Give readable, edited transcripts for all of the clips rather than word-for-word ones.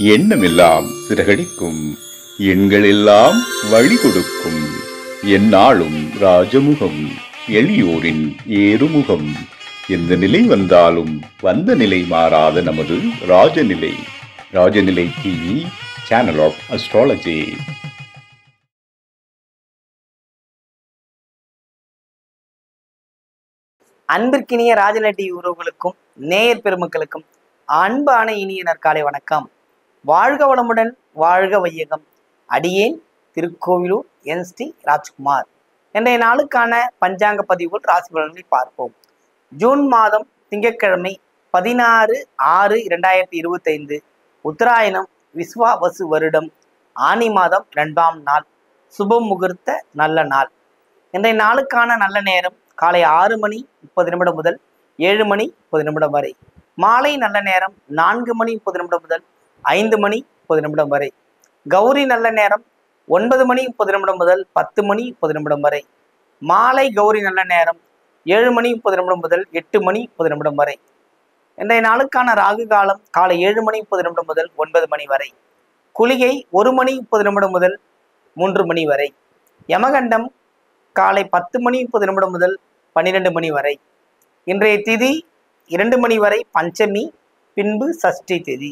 எண்ணமெல்லாம் சிறகடிக்கும், எண்களெல்லாம் வழி கொடுக்கும், எந்நாளும் ராஜமுகம், எளியோரின் ஏறுமுகம். எந்த நிலை வந்தாலும் வந்த நிலை மாறாத நமது Rajanilai. Rajanilai TV, channel of astrology. அன்பிற்கினிய ராஜநிலை டிவி உறவுகளுக்கும் நேயர் பெருமக்களுக்கும் அன்பான இனிய நற்காலை வணக்கம். வாழ்க வளமுடன், வாழ்க வையகம். அடியேன் திருக்கோவிலூர் என் ஸ்ரீ ராஜ்குமார். இன்றைய நாளுக்கான பஞ்சாங்க பதிவுகள் ராசி பலன்களை பார்ப்போம். ஜூன் மாதம் திங்கட்கிழமை 16/6/2025 உத்தராயணம் விஸ்வாவசு வருடம் ஆனி மாதம் 2ஆம் நாள். சுப முகூர்த்த நல்ல நாள். இன்றைய நாளுக்கான நல்ல நேரம் காலை 6:30 முதல் 7:30 வரை. மாலை நல்ல நேரம் 4:30 முதல் 5:30 வரை. கௌரி நல்ல நேரம் 9:30 முதல் 10:30 வரை. மாலை கௌரி நல்ல நேரம் 7:30 முதல் 8:30 வரை. இன்றைய நாளுக்கான ராகு காலம் காலை 7:30 முதல் 9 மணி வரை. குளிகை 1:30 முதல் 3 மணி வரை. யமகண்டம் காலை 10:30 முதல் 12 மணி வரை. இன்றைய திதி 2 மணி வரை பஞ்சமி, பின்பு சஷ்டி திதி.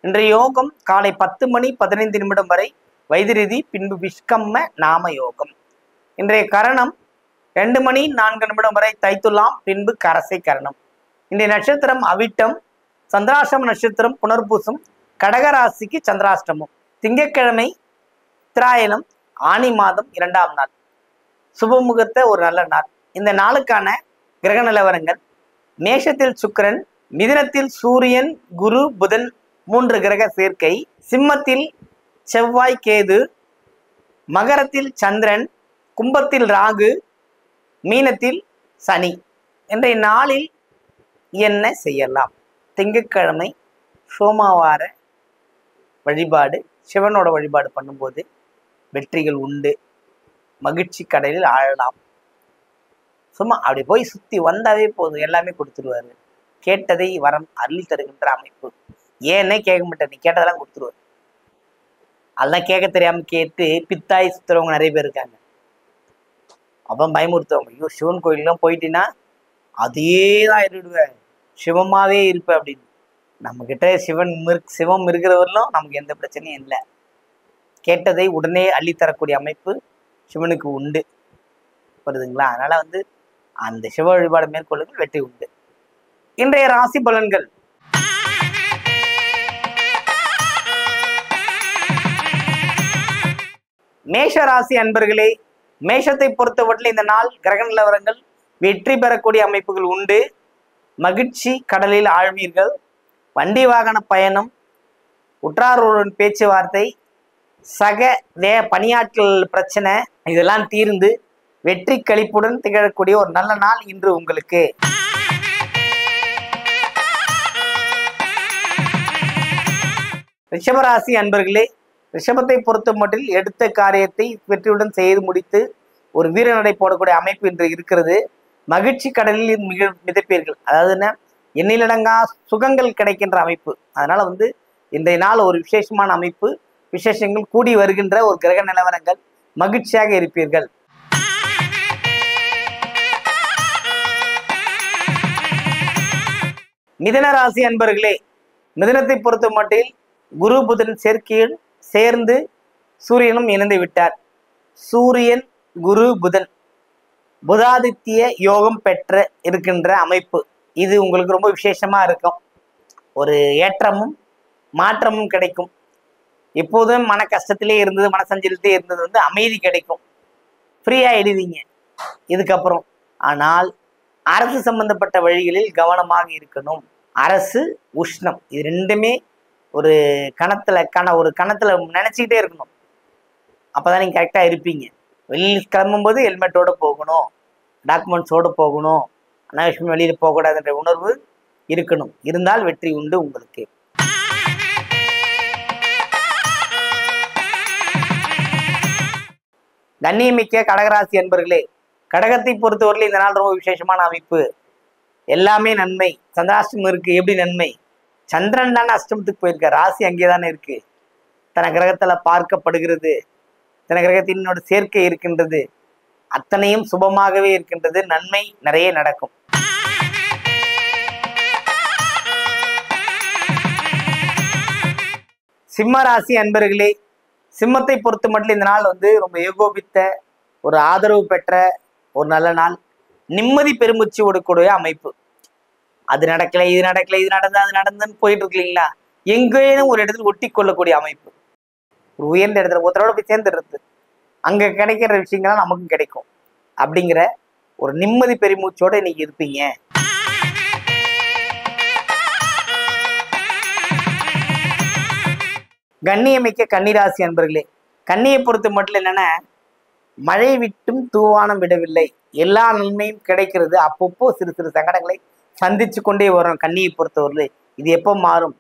இன்றைய யோகம் காலை 10:15 வரை வைதிருதி, பின்பு விஷ்கம்ம நாம யோகம். இன்றைய கரணம் 2:04 வரை தைத்துலாம், பின்பு கரசை கரணம். இன்றைய நட்சத்திரம் அவிட்டம், சந்திராஷ்டம நட்சத்திரம் புனர்பூசம், கடகராசிக்கு சந்திராஷ்டமம். திங்கட்கிழமை உத்தராயணம் ஆனி மாதம் 2ஆம் நாள். சுபமுகூர்த்த ஒரு நல்ல நாள். இந்த நாளுக்கான கிரக நிலவரங்கள்: மேஷத்தில் சுக்கிரன், மிதுனத்தில் சூரியன், குரு, புதன் 3 கிரக சேர்க்கை, சிம்மத்தில் செவ்வாய், கேது, மகரத்தில் சந்திரன், கும்பத்தில் ராகு, மீனத்தில் சனி. இன்றைய நாளில் என்ன செய்யலாம்? திங்கட்கிழமை சோமவார வழிபாடு, சிவனோட வழிபாடு பண்ணும்போது வெற்றிகள் உண்டு. மகிழ்ச்சி கடலில் ஆழலாம். சும்மா அப்படி போய் சுற்றி வந்தாவே போதும், எல்லாமே கொடுத்துருவாரு. கேட்டதை வரம் அருளி தருகின்ற அமைப்பு. ஏன்னே கேட்க மாட்டேன், நீ கேட்டதெல்லாம் கொடுத்துருவாரு. அதெல்லாம் கேட்க தெரியாமல் கேட்டு பித்தாய் சுத்துறவங்க நிறைய பேர் இருக்காங்க. அப்புறம் பயமுறுத்துவங்க, ஐயோ சிவன் கோயிலெலாம் போயிட்டீங்கன்னா அதே தான் இருடுவேன், சிவமாவே இருப்பேன் அப்படின்னு. நம்மக்கிட்ட சிவம் இருக்கிறவர்களும் நமக்கு எந்த பிரச்சனையும் இல்லை. கேட்டதை உடனே அள்ளித்தரக்கூடிய அமைப்பு சிவனுக்கு உண்டு. வருதுங்களா? அதனால அந்த சிவ வழிபாடு மேற்கொள்ளுங்கள், வெற்றி உண்டு. இன்றைய ராசி பலன்கள்: மேஷ ராசி அன்பர்களே, மேஷத்தை பொறுத்தவரையில் இந்த நாள் கிரக நிலவரங்கள் வெற்றி பெறக்கூடிய அமைப்புகள் உண்டு. மகிழ்ச்சி கடலில் ஆழ்வீர்கள். வண்டி வாகன பயணம், உற்றாருடன் பேச்சுவார்த்தை, சக பணியாட்கள் பிரச்சனை இதெல்லாம் தீர்ந்து வெற்றி களிப்புடன் திகழக்கூடிய ஒரு நல்ல நாள் இன்று உங்களுக்கு. ரிஷபராசி அன்பர்களே, ரிஷபத்தை பொறுத்த மட்டில் எடுத்த காரியத்தை வெற்றியுடன் செய்து முடித்து ஒரு வீரநடை போடக்கூடிய அமைப்பு இன்று இருக்கிறது. மகிழ்ச்சி கடலில் மிதப்பீர்கள். அதாவது எண்ணிலடங்கா சுகங்கள் கிடைக்கின்ற அமைப்பு. அதனால இன்றைய நாள் ஒரு விசேஷமான அமைப்பு. விசேஷங்கள் கூடி வருகின்ற ஒரு கிரக நிலவரங்கள். மகிழ்ச்சியாக இருப்பீர்கள். மிதுன ராசி அன்பர்களே, மிதுனத்தை பொறுத்த மட்டில் குரு புதன் சேர்க்கையில் சேர்ந்து சூரியனும் இணைந்து விட்டார். சூரியன் குரு புதன் புதாதித்ய யோகம் பெற்ற இருக்கின்ற அமைப்பு. இது உங்களுக்கு ரொம்ப விசேஷமா இருக்கும். ஒரு ஏற்றமும் மாற்றமும் கிடைக்கும். எப்போதும் மன கஷ்டத்திலே இருந்தது, மனசஞ்சலத்திலே இருந்தது அமைதி கிடைக்கும். ஃப்ரீயா எழுதிங்க இதுக்கப்புறம். ஆனால் அரசு சம்பந்தப்பட்ட வழிகளில் கவனமாக இருக்கணும். அரசு, உஷ்ணம் இது ரெண்டுமே ஒரு கணத்துல நினைச்சுக்கிட்டே இருக்கணும். அப்பதான் நீங்க கரெக்டா இருப்பீங்க. வெளியில் கிளம்பும்போது ஹெல்மெட்டோட போகணும், டாக்குமெண்ட்ஸோடு போகணும், அனாவசியம் வெளியில் போகக்கூடாதுன்ற உணர்வு இருக்கணும். இருந்தால் வெற்றி உண்டு உங்களுக்கு. கண்ணியமிக்க கடகராசி அன்பர்களே, கடகத்தை பொறுத்தவரையில் இந்த நாள் ரொம்ப விசேஷமான அமைப்பு. எல்லாமே நன்மை. சந்திராஷ்டமம் இருக்கு, எப்படி நன்மை? சந்திரன் தானே அஷ்டமத்துக்கு போயிருக்க, ராசி அங்கே தானே இருக்கு. தன கிரகத்துல பார்க்கப்படுகிறது, தன கிரகத்தினோட சேர்க்கை இருக்கின்றது, அத்தனையும் சுபமாகவே இருக்கின்றது, நன்மை நிறைய நடக்கும். சிம்ம ராசி அன்பர்களே, சிம்மத்தை பொறுத்த மட்டும் இந்த நாள் ரொம்ப ஏகோபித்த ஒரு ஆதரவு பெற்ற ஒரு நல்ல நாள். நிம்மதி பெருமூச்சு கொடுக்கக்கூடிய அமைப்பு. அது நடக்கல, இது நடக்கல, இது நடந்து அது நடந்துன்னு போயிட்டு இருக்கு இல்லைங்களா, எங்கேயும் ஒரு இடத்துல ஒட்டி கொள்ளக்கூடிய அமைப்பு. ஒரு உயர்ந்த இடத்துல ஒருத்தரோட போய் சேர்ந்துடுறது, அங்க கிடைக்கிற விஷயங்கள்லாம் நமக்கும் கிடைக்கும் அப்படிங்கிற ஒரு நிம்மதி பெருமூச்சோட இன்னைக்கு இருப்பீங்க. கண்ணியமிக்க கன்னிராசி அன்பர்களே, கன்னியை பொறுத்த மட்டும் என்னன்னா, மழை விட்டும் தூவானம் விடவில்லை, எல்லா நன்மையும் கிடைக்கிறது. அப்பப்போ சிறு சிறு சங்கடங்களை சந்திச்சு கொண்டே வரும். கன்னியை பொறுத்தவரை இது எப்போ மாறும்?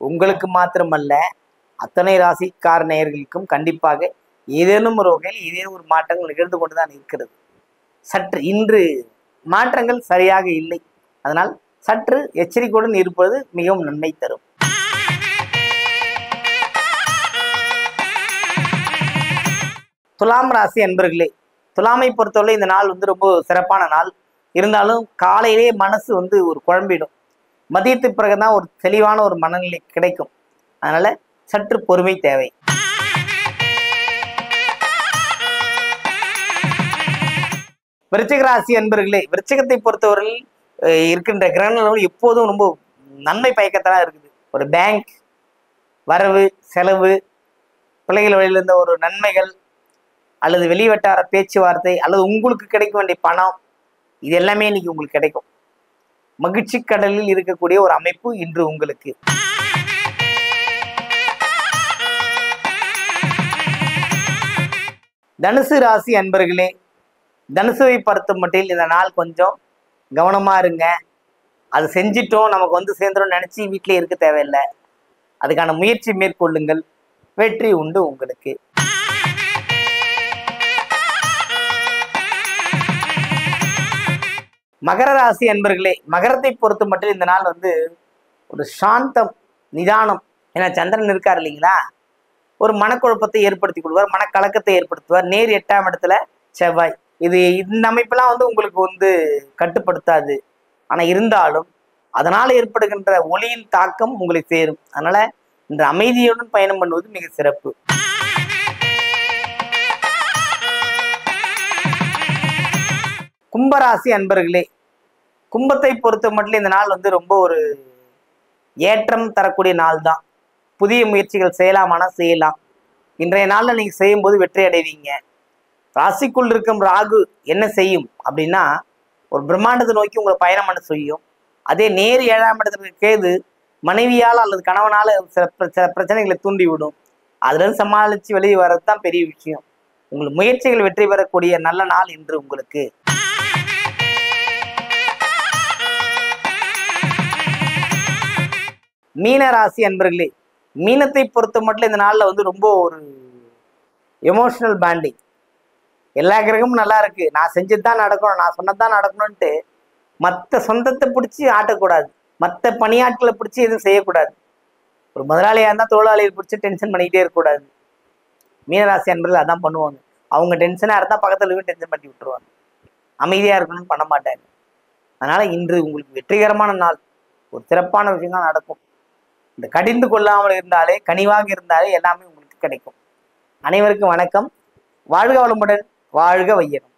உங்களுக்கு மாத்திரமல்ல, அத்தனை ராசிக்கார நேயர்களுக்கும் கண்டிப்பாக ஏதேனும் ஒரு வகையில் ஏதேனும் ஒரு மாற்றங்கள் நிகழ்ந்து கொண்டுதான் இருக்கிறது. சற்று இன்று மாற்றங்கள் சரியாக இல்லை, அதனால் சற்று எச்சரிக்கையுடன் இருப்பது மிகவும் நன்மை தரும். துலாம் ராசி அன்பர்களே, துலாமை பொறுத்தவரை இந்த நாள் ரொம்ப சிறப்பான நாள். இருந்தாலும் காலையிலே மனசு ஒரு குழம்பிடும். மதியத்துக்கு பிறகுதான் ஒரு தெளிவான ஒரு மனநிலை கிடைக்கும். அதனால சற்று பொறுமை தேவை. விருச்சிக ராசி அன்பர்களே, விருச்சிகத்தை பொறுத்தவரையில் இருக்கின்ற கிரகங்கள் எப்போதும் ரொம்ப நன்மை பயக்கத்தான் இருக்குது. ஒரு பேங்க் வரவு செலவு, பிள்ளைகள் வழியில் இருந்த ஒரு நன்மைகள், அல்லது வெளிவட்டார பேச்சுவார்த்தை, அல்லது உங்களுக்கு கிடைக்க வேண்டிய பணம், இது எல்லாமே இன்னைக்கு உங்களுக்கு கிடைக்கும். மகிழ்ச்சி கடலில் இருக்கக்கூடிய ஒரு அமைப்பு இன்று உங்களுக்கு. தனுசு ராசி அன்பர்களே, தனுசுவை பொறுத்த மட்டில் இந்த நாள் கொஞ்சம் கவனமா இருங்க. அது செஞ்சிட்டோம் நமக்கு சேர்ந்துடும் நினைச்சு வீட்டிலே இருக்க தேவையில்லை. அதுக்கான முயற்சி மேற்கொள்ளுங்கள், வெற்றி உண்டு உங்களுக்கு. மகர ராசி அன்பர்களே, மகரத்தை பொறுத்த மட்டும் இந்த நாள் ஒரு சாந்தம், நிதானம். ஏன்னா சந்திரன் இருக்கார் இல்லைங்களா, ஒரு மனக்குழப்பத்தை ஏற்படுத்தி கொடுவார், மனக்கலக்கத்தை ஏற்படுத்துவார். நேர் 8ஆம் இடத்துல செவ்வாய். இந்த அமைப்பெல்லாம் உங்களுக்கு கட்டுப்படுத்தாது. ஆனா இருந்தாலும் அதனால ஏற்படுகின்ற ஒளியின் தாக்கம் உங்களுக்கு சேரும். அதனால இந்த அமைதியுடன் பயணம் பண்ணுவது மிக சிறப்பு. கும்பராசி அன்பர்களே, கும்பத்தை பொறுத்த மட்டும் இந்த நாள் ரொம்ப ஒரு ஏற்றம் தரக்கூடிய நாள் தான். புதிய முயற்சிகள் செய்யலாமானா செய்யலாம். இன்றைய நாள்ல நீங்க செய்யும்போது வெற்றி அடைவீங்க. ராசிக்குள் இருக்கும் ராகு என்ன செய்யும் அப்படின்னா, ஒரு பிரம்மாண்டத்தை நோக்கி உங்களை பயணம் பண்ண செய்யும். அதே நேர் 7ஆம் இடத்துல கேது மனைவியால் அல்லது கணவனால சில பிரச்சனைகளை தூண்டி விடும். அதுல இருந்து சமாளிச்சு வெளியே வர்றது தான் பெரிய விஷயம். உங்கள் முயற்சிகள் வெற்றி பெறக்கூடிய நல்ல நாள் இன்று உங்களுக்கு. மீன ராசி அன்பர்களே, மீனத்தை பொறுத்த மட்டும் இந்த நாள்ல ரொம்ப ஒரு எமோஷனல் பாண்டிங். எல்லா கிரகமும் நல்லா இருக்கு, நான் செஞ்சுதான் நடக்கணும், நான் சொன்னதான் நடக்கணும்ட்டு மற்ற சொந்தத்தை பிடிச்சி ஆட்டக்கூடாது, மற்ற பணியாட்களை பிடிச்சி எதுவும் செய்யக்கூடாது. ஒரு முதலாளியா இருந்தால் தொழிலாளியை பிடிச்சி டென்ஷன் பண்ணிக்கிட்டே இருக்கக்கூடாது. மீனராசி அன்பர்கள் அதான் பண்ணுவாங்க. அவங்க டென்ஷனாக இருந்தால் பக்கத்துல டென்ஷன் பண்ணி விட்டுருவாங்க. அமைதியாக இருக்கணும்னு பண்ண மாட்டாங்க. அதனால இன்று உங்களுக்கு வெற்றிகரமான நாள், ஒரு சிறப்பான விஷயம் தான் நடக்கும். இந்த கடிந்து கொள்ளாமல் இருந்தாலே, கனிவாக இருந்தாலே எல்லாமே உங்களுக்கு கிடைக்கும். அனைவருக்கும் வணக்கம். வாழ்க வளமுடன், வாழ்க வையகம்.